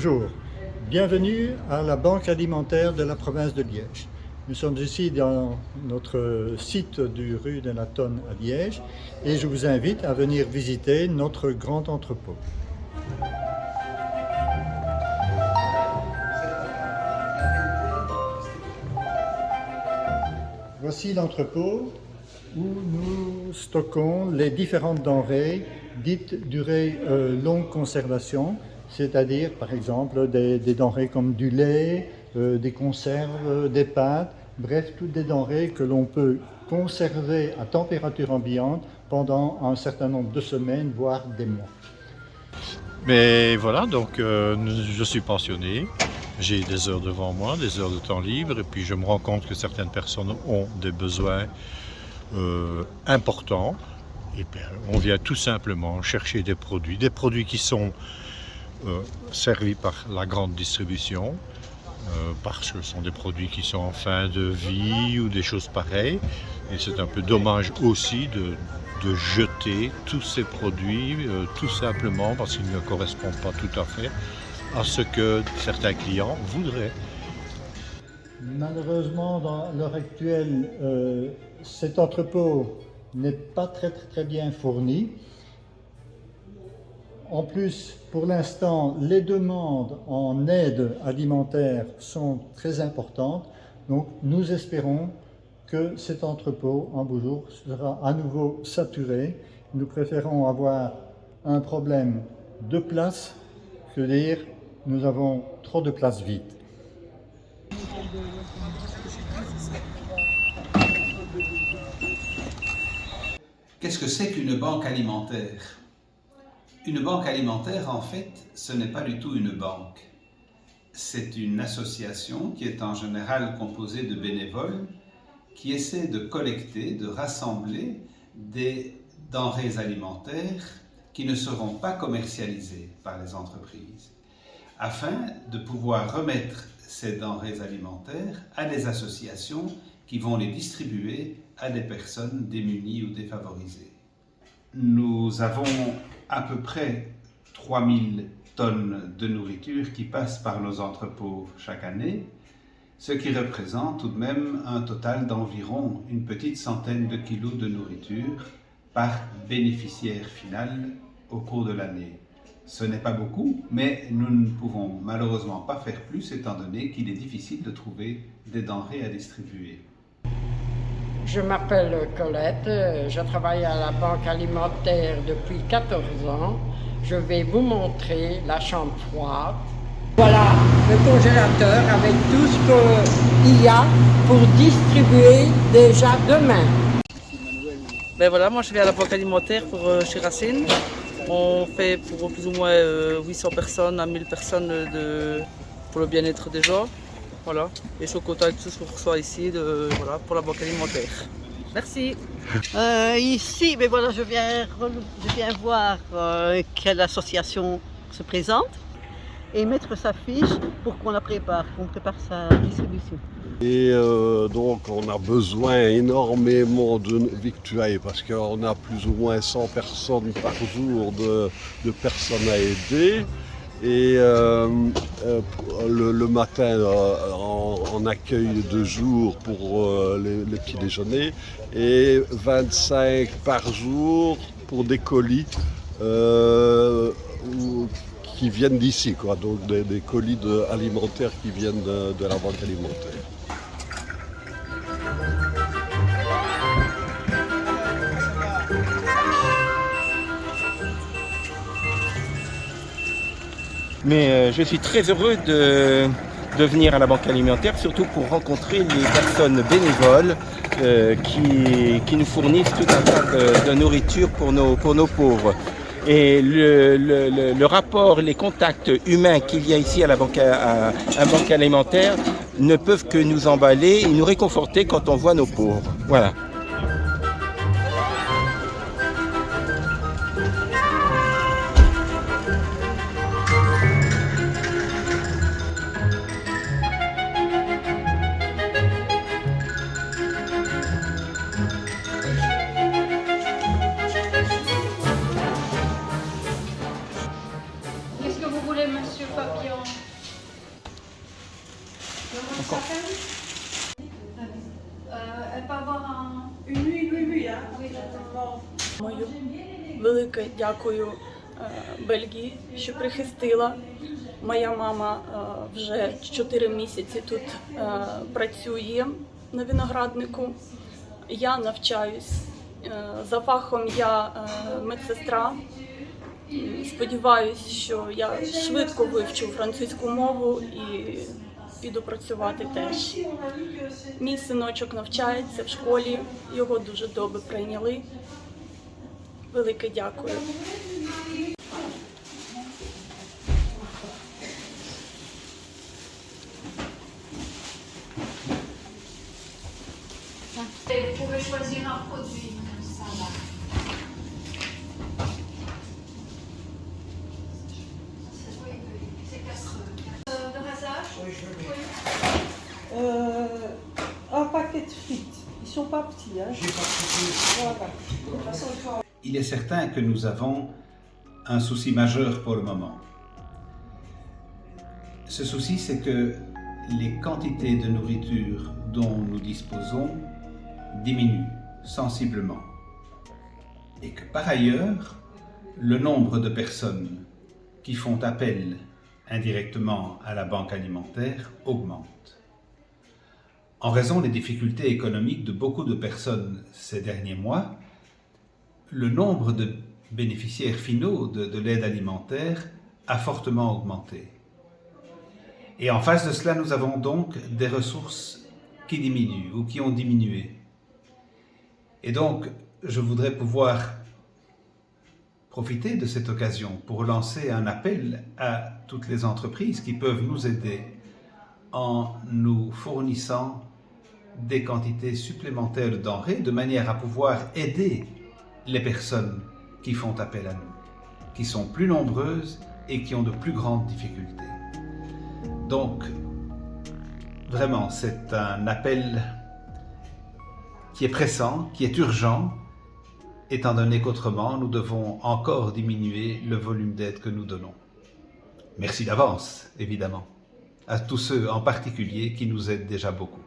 Bonjour, bienvenue à la Banque alimentaire de la province de Liège. Nous sommes ici dans notre site du rue de la Tonne à Liège et je vous invite à venir visiter notre grand entrepôt. Voici l'entrepôt où nous stockons les différentes denrées dites durée longue conservation, c'est-à-dire par exemple des denrées comme du lait, des conserves, des pâtes, bref, toutes des denrées que l'on peut conserver à température ambiante pendant un certain nombre de semaines, voire des mois. Mais voilà, donc je suis pensionné, j'ai des heures devant moi, des heures de temps libre, et puis je me rends compte que certaines personnes ont des besoins importants. Et bien, on vient tout simplement chercher des produits qui sont servis par la grande distribution, parce que ce sont des produits qui sont en fin de vie ou des choses pareilles. Et c'est un peu dommage aussi de jeter tous ces produits tout simplement parce qu'ils ne correspondent pas tout à fait à ce que certains clients voudraient. Malheureusement, dans l'heure actuelle, cet entrepôt n'est pas très bien fourni. En plus, pour l'instant, les demandes en aide alimentaire sont très importantes. Donc, nous espérons que cet entrepôt, un beau jour, sera à nouveau saturé. Nous préférons avoir un problème de place que dire nous avons trop de place vide. Qu'est-ce que c'est qu'une banque alimentaire? Une banque alimentaire, en fait, ce n'est pas du tout une banque. C'est une association qui est en général composée de bénévoles qui essaie de collecter, de rassembler des denrées alimentaires qui ne seront pas commercialisées par les entreprises, afin de pouvoir remettre ces denrées alimentaires à des associations qui vont les distribuer à des personnes démunies ou défavorisées. Nous avons à peu près 3000 tonnes de nourriture qui passent par nos entrepôts chaque année, ce qui représente tout de même un total d'environ une petite centaine de kilos de nourriture par bénéficiaire final au cours de l'année. Ce n'est pas beaucoup, mais nous ne pouvons malheureusement pas faire plus étant donné qu'il est difficile de trouver des denrées à distribuer. Je m'appelle Colette, je travaille à la Banque alimentaire depuis 14 ans. Je vais vous montrer la chambre froide. Voilà le congélateur avec tout ce qu'il y a pour distribuer déjà demain. Ben voilà, moi je vais à la Banque alimentaire pour chez Racine. On fait pour plus ou moins 800 personnes à 1000 personnes pour le bien-être des gens. Voilà, et je suis content de tout ce qu'on reçoit ici voilà, pour la Banque alimentaire. Merci. Ici, ben voilà, je viens voir quelle association se présente et mettre sa fiche pour qu'on la prépare, qu'on prépare sa distribution. Et donc on a besoin énormément de victuailles parce qu'on a plus ou moins 100 personnes par jour de personnes à aider. Et le matin en accueil de jour pour les petits déjeuners et 25 par jour pour des colis qui viennent d'ici, quoi. Donc des colis alimentaires qui viennent de la banque alimentaire. Mais je suis très heureux de venir à la Banque alimentaire, surtout pour rencontrer les personnes bénévoles qui nous fournissent tout un tas de nourriture pour nos pauvres. Et le rapport, les contacts humains qu'il y a ici à la Banque alimentaire ne peuvent que nous emballer et nous réconforter quand on voit nos pauvres. Voilà. Qu'est-ce que vous voulez, monsieur Papillon? Мою велике дякую Бельгії, що прихистила. Моя мама вже 4 місяці тут працює на винограднику. Я навчаюсь. За фахом я медсестра. Сподіваюсь, що я швидко вивчу французьку мову і піду працювати теж. Мій синочок навчається в школі, його дуже добре прийняли. Велике дякую. Vous pouvez choisir un produit, ça va. C'est de rasage? Oui, je veux bien. Un paquet de frites. Ils sont pas petits, hein? Voilà. De toute façon, il faut... Il est certain que nous avons un souci majeur pour le moment. Ce souci, c'est que les quantités de nourriture dont nous disposons diminuent sensiblement. Et que par ailleurs, le nombre de personnes qui font appel indirectement à la banque alimentaire augmente. En raison des difficultés économiques de beaucoup de personnes ces derniers mois, le nombre de bénéficiaires finaux de l'aide alimentaire a fortement augmenté. Et en face de cela, nous avons donc des ressources qui diminuent ou qui ont diminué. Et donc, je voudrais pouvoir profiter de cette occasion pour lancer un appel à toutes les entreprises qui peuvent nous aider en nous fournissant des quantités supplémentaires de denrées de manière à pouvoir aider les personnes qui font appel à nous, qui sont plus nombreuses et qui ont de plus grandes difficultés. Donc, vraiment, c'est un appel qui est pressant, qui est urgent, étant donné qu'autrement, nous devons encore diminuer le volume d'aide que nous donnons. Merci d'avance, évidemment, à tous ceux en particulier qui nous aident déjà beaucoup.